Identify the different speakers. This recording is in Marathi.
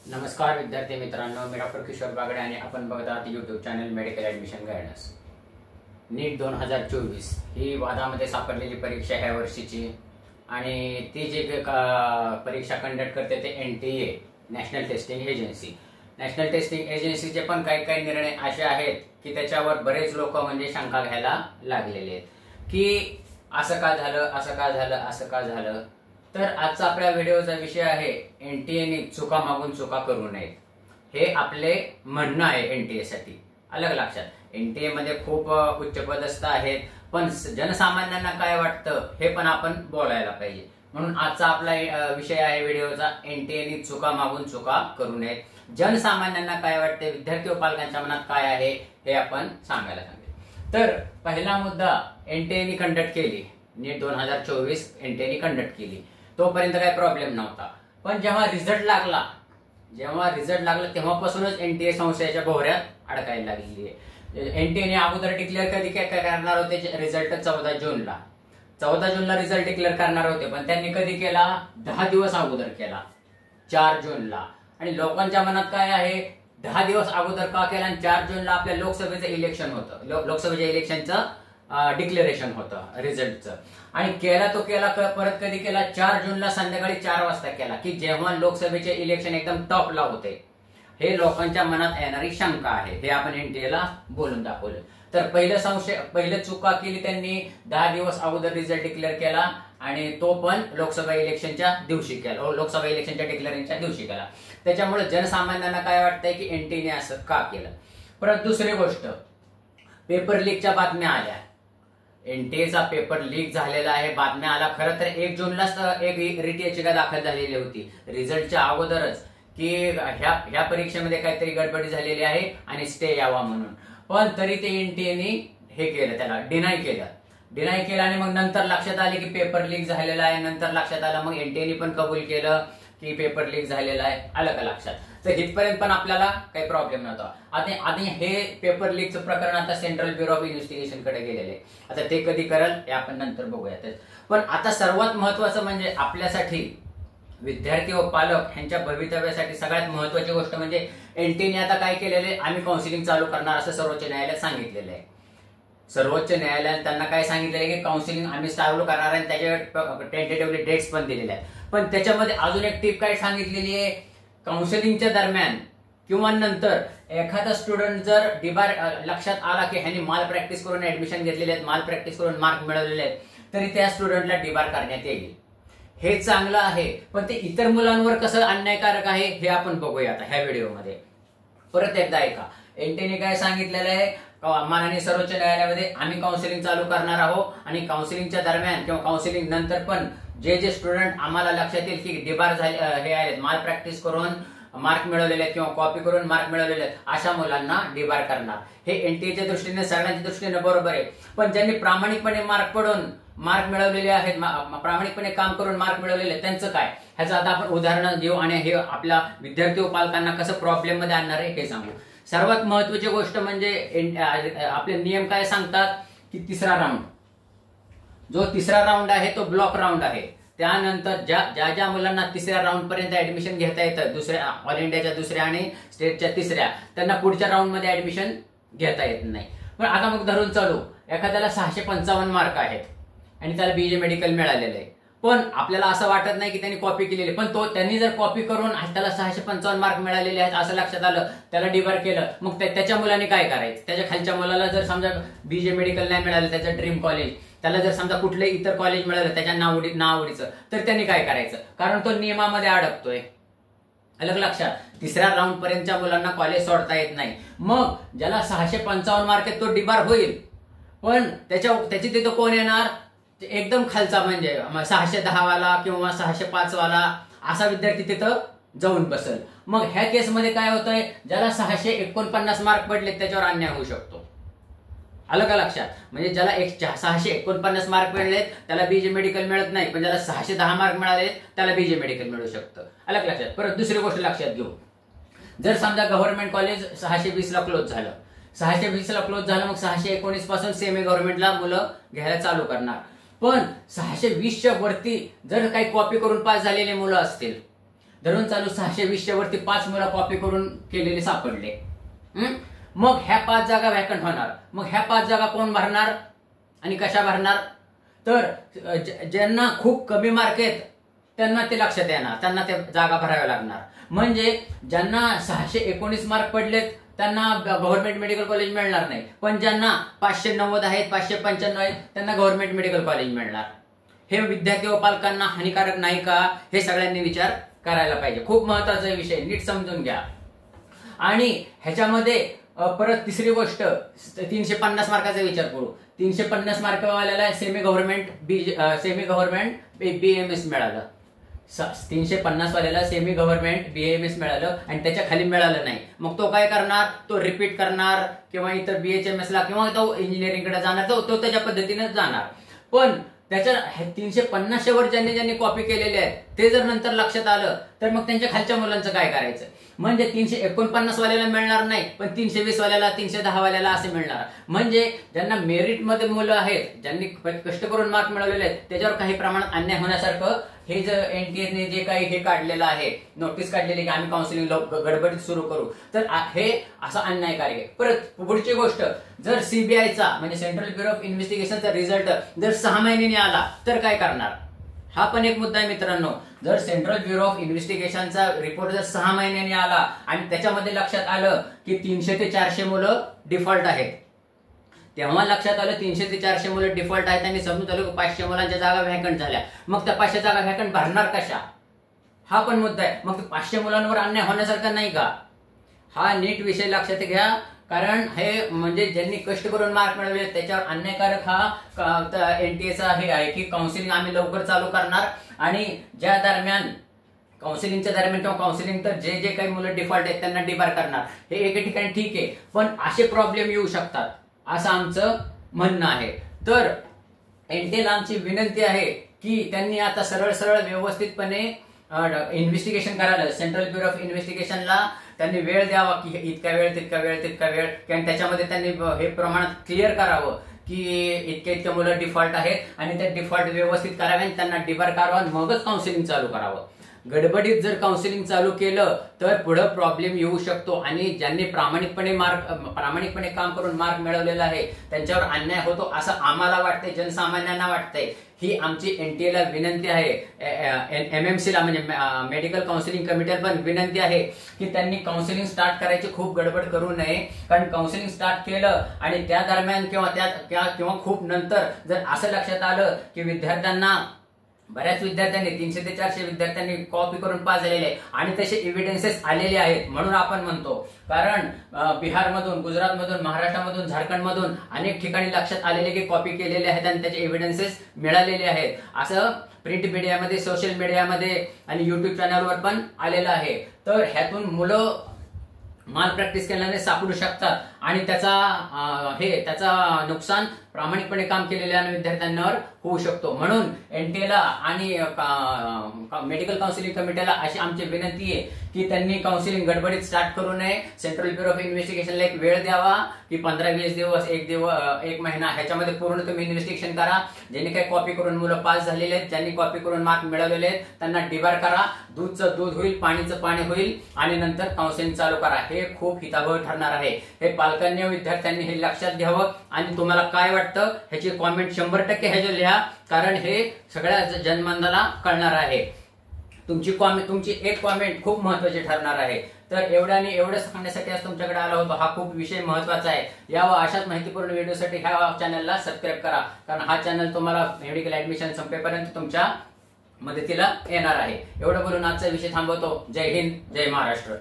Speaker 1: नमस्कार विद्यार्थी मित्रांनो, मी डॉक्टर किशोर बागडे आणि आपण बघत आहात YouTube channel medical admission guidance. NEET 2024 ही वादामध्ये सापडलेली परीक्षा ह्या वर्षीची आणि ती जी परीक्षा कंडक्ट करते ते NTA national testing agency. National testing एजन्सीचे पण काही निर्णय असे आहेत की त्याच्यावर बरेच लोक म्हणजे शंका घ्यायला लागलेले आहेत की असं का झालं, असं का झालं, असं का झालं। तर आजचा आपल्या व्हिडिओचा विषय आहे NTA चुका मागून चुका करू नयेत, हे आपले म्हणणं आहे NTA साठी। अलग लक्षात, NTA मध्ये खूप उच्चपदस्थ आहेत, पण जनसामान्यांना काय वाटतं हे पण आपण बोलायला पाहिजे। म्हणून आजचा आपला विषय आहे व्हिडिओचा, NTA चुका मागून चुका करू नयेत। जनसामान्यांना काय वाटते, विद्यार्थी व पालकांच्या मनात काय आहे हे आपण सांगायला सांगितले। तर पहिला मुद्दा, NTA कंडक्ट केली, नीट 2024 NTA कंडक्ट केली, तोपर्यंत काही प्रॉब्लेम नव्हता। पण जेव्हा रिझल्ट लागला तेव्हापासूनच NTA संशयाच्या भोवऱ्यात अडकायला लागलेली आहे। NTA अगोदर डिक्लेअर कधी काय करणार होते, रिझल्ट 14 जूनला रिझल्ट डिक्लेअर करणार होते, पण त्यांनी कधी केला, 10 दिवस अगोदर केला, 4 जूनला। आणि लोकांच्या मनात काय आहे, 10 दिवस अगोदर का केला आणि 4 जूनला आपल्या लोकसभेचं इलेक्शन होतं, लोकसभेच्या इलेक्शनचं डिक्लेरेशन होतं रिझल्टचं। आणि केला परत कधी केला, 4 जूनला संध्याकाळी 4 वाजता केला, की जेव्हा लोकसभेचे इलेक्शन एकदम टॉपला होते। हे लोकांच्या मनात येणारी शंका आहे, हे आपण NTA बोलून दाखवलं। तर पहिलं चुका केली त्यांनी, 10 दिवस अगोदर रिझल्ट डिक्लेअर केला आणि तो पण लोकसभा इलेक्शनच्या दिवशी केला, लोकसभा इलेक्शनच्या डिक्लेरेशनच्या दिवशी केला। त्याच्यामुळे जनसामान्यांना काय वाटतंय की NTA असं का केलं। परत दुसरी गोष्ट, पेपर लीकच्या बातम्या आल्या, NTA पेपर लीक झालेला आहे, बातम्या आला। खरं तर 1 जूनलाच एक रिट याचिका दाखल झालेली होती रिझल्टच्या अगोदरच, की ह्या परीक्षेमध्ये काहीतरी गडबडी झालेली आहे आणि स्टे यावा म्हणून। पण तरी ते NTA हे केलं, त्याला डिनाय केलं आणि मग नंतर लक्षात आले की पेपर लीक झालेला आहे। नंतर लक्षात आलं, मग NTA पण कबूल केलं की पेपर लीक झालेला आहे, आलं का लक्षात। तर इथपर्यंत पण आपल्याला काही प्रॉब्लेम नव्हता। आता हे पेपर लीकचं प्रकरण आता सेंट्रल ब्युरो ऑफ इन्व्हेस्टिगेशन कडे गेलेले, आता ते कधी करेल हे आपण नंतर बघूयात। पण आता सर्वात महत्वाचं म्हणजे आपल्यासाठी, विद्यार्थी व पालक यांच्या भवितव्यासाठी सगळ्यात महत्वाची गोष्ट म्हणजे NTA आता काय केलेले, आम्ही काउन्सिलिंग चालू करणार असं सर्वोच्च न्यायालयात सांगितलेलं आहे। सर्वोच्च न्यायालयाने त्यांना काय सांगितलं आहे की काउन्सिलिंग आम्ही चालू करणार आहे, त्याच्या टेंटेटिव्हली डेट्स पण दिलेल्या आहेत। पण त्याच्यामध्ये अजून एक टिप काय सांगितलेली आहे, काउन्सिलिंगच्या दरम्यान किंवा नंतर एखादा स्टुडंट जर डिबार लक्षात आला की ह्यांनी माल प्रॅक्टिस करून ऍडमिशन घेतलेले आहेत, माल प्रॅक्टिस करून मार्क मिळवलेले आहेत, तरी त्या स्टुडंटला डिबार करण्यात येईल। हे चांगलं आहे, पण ते इतर मुलांवर कसं अन्यायकारक आहे हे आपण बघूया आता ह्या व्हिडिओमध्ये। परत एकदा ऐका, NTA काय सांगितलेलं आहे, माननीय सर्वोच्च न्यायालयामध्ये आम्ही काउन्सिलिंग चालू करणार आहोत आणि काउन्सिलिंगच्या दरम्यान किंवा काउन्सिलिंग नंतर पण जे स्टुडंट आम्हाला लक्षात येईल की डिबार झाले, हे आहेत, माल प्रॅक्टिस करून मार्क मिळवलेले आहेत किंवा कॉपी करून मार्क मिळवलेले आहेत, अशा मुलांना डिबार करणार। हे NTAच्या दृष्टीने, सगळ्यांच्या दृष्टीने बरोबर आहे। पण ज्यांनी प्रामाणिकपणे मार्क मिळवलेले आहेत, प्रामाणिकपणे काम करून मार्क मिळवलेले, त्यांचं काय, ह्याचं आता आपण उदाहरण घेऊ आणि हे आपल्या विद्यार्थी व पालकांना कसं प्रॉब्लेम मध्ये आणणार आहे हे सांगू। सर्वात महत्वाची गोष्ट म्हणजे आपले नियम काय सांगतात की तिसरा राऊंड आहे तो ब्लॉक राऊंड आहे। त्यानंतर ज्या मुलांना तिसऱ्या राऊंड पर्यंत ऍडमिशन घेता येतं, दुसऱ्या ऑल इंडियाच्या दुसऱ्या आणि स्टेटच्या तिसऱ्या, त्यांना पुढच्या राऊंड मध्ये ऍडमिशन घेता येत नाही। पण आता मग धरून चालू, एखाद्याला 655 मार्क आहेत आणि त्याला BJ मेडिकल मिळालेलं आहे, पण आपल्याला असं वाटत नाही की त्यांनी कॉपी केलेली, पण त्यांनी जर कॉपी करून त्याला 655 मार्क मिळालेले आहेत असं लक्षात आलं, त्याला डिबार केलं, मग त्याच्या मुलाने काय करायचं। त्याच्या खालच्या मुलाला जर समजा BJ मेडिकल नाही मिळालं, त्याचं ड्रीम कॉलेज, त्याला जर समजा कुठले इतर कॉलेज मिळालं त्याच्या नावडीचं, तर त्यांनी काय करायचं, कारण तो नियमामध्ये अडकतोय। अलग लक्षात, तिसऱ्या राऊंड पर्यंतच्या मुलांना कॉलेज सोडता येत नाही। मग ज्याला 655 मार्क आहेत तो डिबार होईल, पण त्याची तिथं कोण येणार, एकदम खालचा म्हणजे 610 वाला किंवा 605 वाला असा विद्यार्थी तिथं जाऊन बसेल। मग ह्या केसमध्ये काय होतंय, ज्याला 649 मार्क पडले त्याच्यावर अन्याय होऊ शकतो। आलं का लक्षात, म्हणजे ज्याला 649 मार्क मिळालेत त्याला BJ मेडिकल मिळत नाही, पण ज्याला 610 मार्क मिळाले त्याला BJ मेडिकल मिळू शकतं। आलं लक्षात। परत दुसरी गोष्ट लक्षात घेऊ, जर समजा गव्हर्नमेंट कॉलेज 620 ला क्लोज झालं, मग 619 पासून सेमी गव्हर्नमेंटला मुलं घ्यायला चालू करणार। पण 620च्या वरती जर काही कॉपी करून पास झालेले मुलं असतील धरून चालू 620च्या वरती 5 मुलं कॉपी करून केलेले सापडले. मग ह्या 5 जागा व्हॅकंट होणार. मग ह्या 5 जागा कोण भरणार आणि कशा भरणार? तर ज्यांना खूप कमी मार्क आहेत त्यांना ते लक्षात येणार, त्यांना ते जागा भराव्या लागणार. म्हणजे ज्यांना 619 मार्क पडलेत त्यांना गव्हर्नमेंट मेडिकल कॉलेज मिळणार नाही, पण ज्यांना 590 आहेत, 595 आहेत त्यांना गव्हर्नमेंट मेडिकल कॉलेज मिळणार. हे विद्यार्थी व पालकांना हानिकारक नाही का? हे सगळ्यांनी विचार करायला पाहिजे. खूप महत्वाचा विषय, नीट समजून घ्या. आणि ह्याच्यामध्ये परत तिसरी गोष्ट, 350 मार्काचा विचार करू. 350 मार्कवाल्याला सेमी गव्हर्नमेंट BAMS मिळालं. 350 वाल्याला सेमी गव्हर्नमेंट BAMS मिळालं आणि त्याच्या खाली मिळालं नाही. मग तो काय करणार? तो रिपीट करणार किंवा इतर BHMS ला किंवा तो इंजिनिअरिंगकडे जाणार, तो त्याच्या पद्धतीने जाणार. पण त्याच्या 350च्या वर ज्यांनी कॉपी केलेले आहेत ते जर नंतर लक्षात आलं तर मग त्यांच्या खालच्या मुलांचं काय करायचं? म्हणजे 349 वाल्याला मिळणार नाही, पण 320 वाल्याला, 310 वाल्याला असे मिळणार. म्हणजे ज्यांना मेरिटमध्ये मुलं आहेत, ज्यांनी कष्ट करून मार्क मिळवलेले आहेत, त्याच्यावर काही प्रमाणात अन्याय होण्यासारखं हे जर NTA जे काही हे काढलेलं आहे, नोटीस काढलेली की आम्ही काउन्सिलिंग गडबडीत सुरू करू, तर हे असा अन्यायकारी आहे. परत पुढची गोष्ट, जर CBIचा म्हणजे सेंट्रल ब्युरो ऑफ इन्व्हेस्टिगेशनचा रिझल्ट जर 6 महिन्यांनी आला तर काय करणार? हा पण एक मुद्दा आहे मित्रांनो. जर सेंट्रल ब्युरो ऑफ इन्व्हेस्टिगेशनचा रिपोर्ट जर 6 महिन्यांनी आला आणि त्याच्यामध्ये लक्षात आलं की 300 ते 400 मुलं डिफॉल्ट आहेत, तेव्हा लक्षात आलं 300 ते 400 मुलं डिफॉल्ट आहेत आणि समजून आलं की 500 मुलांच्या जागा व्हॅकंट झाल्या, मग त्या 500 जागा व्हॅकंट भरणार कशा? हा पण मुद्दा आहे. मग 500 मुलांवर अन्याय होण्यासारखा नाही का? हा नीट विषय लक्षात घ्या. कारण हे म्हणजे ज्यांनी कष्ट करून मार्क मिळवले त्याच्यावर अन्यायकारक हा NTA हे आहे की काउन्सिलिंग आम्ही लवकर चालू करणार आणि ज्या दरम्यान काउन्सिलिंगच्या दरम्यान किंवा काउन्सिलिंग तर जे काही मुलं डिफॉल्ट आहेत त्यांना डिबार करणार. हे एके ठिकाणी ठीक आहे, पण असे प्रॉब्लेम येऊ शकतात असं आमचं म्हणणं आहे. तर NTA ला आमची विनंती आहे की त्यांनी आता सरळ व्यवस्थितपणे इन्व्हेस्टिगेशन करायला, सेंट्रल ब्युरो ऑफ इन्व्हेस्टिगेशनला त्यांनी वेळ द्यावा की इतका वेळ तितका वेळ, कारण त्याच्यामध्ये त्यांनी हे प्रमाणात क्लिअर करावं की इतक्या मुलं डिफॉल्ट आहेत आणि ते डिफॉल्ट व्यवस्थित करावे आणि त्यांना डिबार करावं, मगच काउन्सिलिंग चालू करावं. गडबडीत जर काउन्सिलिंग चालू केलं तर पुढे प्रॉब्लेम येऊ शकतो आणि ज्यांनी प्रामाणिकपणे काम करून मार्क मिळवलेला आहे त्यांच्यावर अन्याय होतो असं आम्हाला वाटतंय, जनसामान्यांना वाटतंय. ही आमची NTA ला विनंती आहे. MMC ला म्हणजे मेडिकल काउन्सिलिंग कमिटीला पण विनंती आहे की त्यांनी काउन्सिलिंग स्टार्ट करायची खूप गडबड करू नये. कारण काउन्सिलिंग स्टार्ट केलं आणि त्या दरम्यान किंवा खूप नंतर जर असं लक्षात आलं की बऱ्याच विद्यार्थ्यांनी 300 ते 400 विद्यार्थ्यांनी कॉपी करून पास झालेले आहे आणि तसे एव्हिडन्सेस आलेले आहेत, म्हणून आपण म्हणतो. कारण बिहारमधून, गुजरातमधून, महाराष्ट्रामधून, झारखंडमधून अनेक ठिकाणी लक्षात आलेले की कॉपी केलेले आहेत आणि त्याचे एव्हिडन्सेस मिळालेले आहेत. असं प्रिंट मीडियामध्ये, सोशल मीडियामध्ये आणि युट्यूब चॅनलवर पण आलेलं आहे. तर ह्यातून मुलं माल प्रॅक्टिस केल्याने सापडू शकतात आणि त्याचा नुकसान प्रामाणिकपणे काम केलेल्या विद्यार्थ्यांवर होऊ शकतो. म्हणून NTA ला आणि मेडिकल काउन्सिलिंग कमिटीला अशी आमची विनंती आहे की त्यांनी काउन्सिलिंग गडबडीत स्टार्ट करू नये. सेंट्रल ब्युरो ऑफ इन्व्हेस्टिगेशनला एक वेळ द्यावा की 15-20 दिवस, एक महिना, ह्याच्यामध्ये पूर्ण तुम्ही इन्व्हेस्टिगेशन करा. ज्यांनी काही कॉपी करून मुलं पास झालेले आहेत, ज्यांनी कॉपी करून मार्क मिळवलेले आहेत त्यांना डिबार करा. दूधचं दूध होईल, पाणीचं पाणी होईल आणि नंतर काउन्सिलिंग चालू करा. हे खूप हितावह ठरणार आहे. हे पालकांनी, विद्यार्थ्यांनी हे लक्षात घ्यावं. आणि तुम्हाला काय वाटतं ह्याची कॉमेंट 100% ह्याचे लिहा, कारण हे सगळ्या जनमानवाला कळणार आहे. तुमची एक कॉमेंट खूप महत्वाची ठरणार आहे. तर एवढं सांगण्यासाठी आज तुमच्याकडे आला होतो. हा खूप विषय महत्वाचा आहे. यावर अशाच माहितीपूर्ण व्हिडिओसाठी ह्या चॅनलला सबस्क्राईब करा, कारण हा चॅनल तुम्हाला मेडिकल ऍडमिशन संपेपर्यंत तुमच्या मदतीला येणार आहे. एवढं बोलून आजचा विषय थांबवतो. जय हिंद, जय महाराष्ट्र.